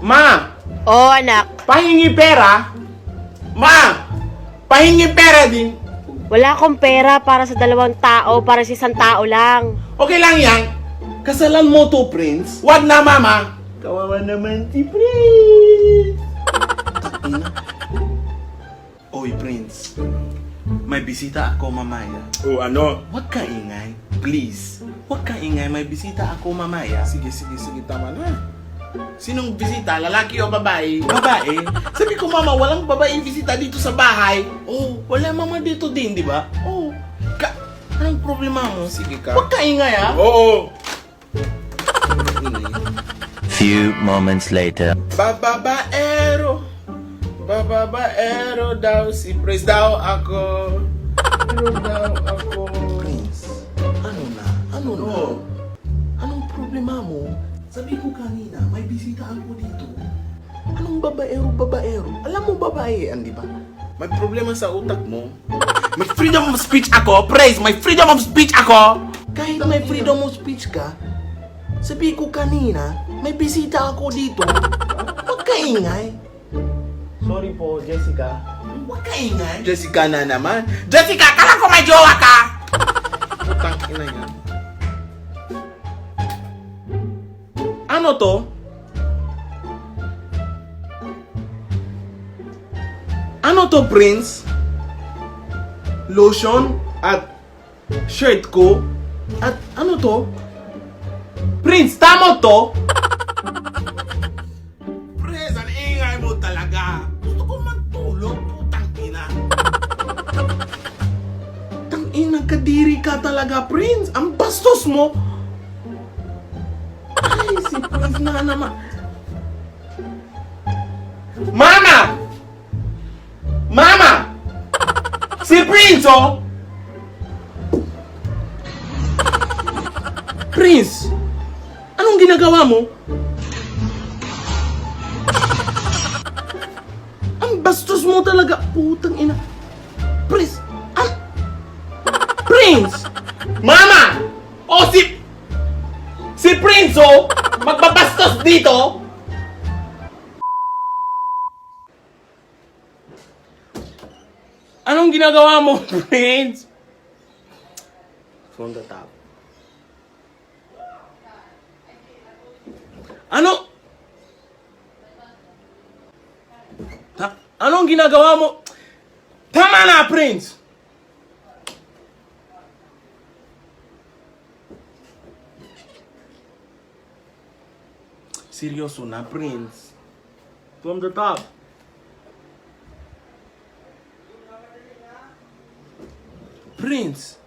Ma! Oo, anak. Pahingi pera? Ma! Pahingi pera din. Wala akong pera para sa 2 tao, para sa 1 tao lang. Okay lang yan. Kasalan mo to, Prince. Wag na, Mama. Kawawa naman si Prince. Ina. Oy, Prince. May bisita ako mamaya. Oh, ano? Huwag ka ingay. Please. Huwag ka ingay. May bisita ako mamaya. Sige, tama na. Sinong bisita? Lalaki o babae? Babae? Sabi ko, Mama, walang babae bisita dito sa bahay. Oh, wala Mama dito din, di ba? Oh. Anong problema mo? Sige ka. Huwag ka ingay, ha? Oo. Few moments later. Babaero daw si Prince daw ako. Prince, ano na? Anong problema mo? Sabi ko kanina, may bisita ako dito. Anong babaero? Alam mo babaean, di ba? May problema sa utak mo. May freedom of speech ako, Prince! May freedom of speech ako! Kahit may freedom of speech ka, sabi ko kanina, may bisita ako dito. Huwag ka ingay. Sorry po, Jessica. Huwag ka ingay. Jessica na naman. Jessica, kala ko may jowa ka! Putang ina yan. Ano to? Ano to, Prince? Lotion at shirt ko? At ano to? Prince, tama to? Prince, ang ingay mo talaga. Gusto ko magtulog, putang ina. Tang ina, kadiri ka talaga, Prince. Ang bastos mo. Ay, si Prince na naman. Mama! Mama! Si Prince, oh! Prince! Anong ginagawa mo? Ang bastos mo talaga. Putang ina. Prince! Prince! Mama! Oh, si Prince, oh! Magbabastos dito! Anong ginagawa mo, Prince? From the top. Ano? Anong ginagawa mo? Tama na, Prince! Seryoso na, Prince. From the top. Prince!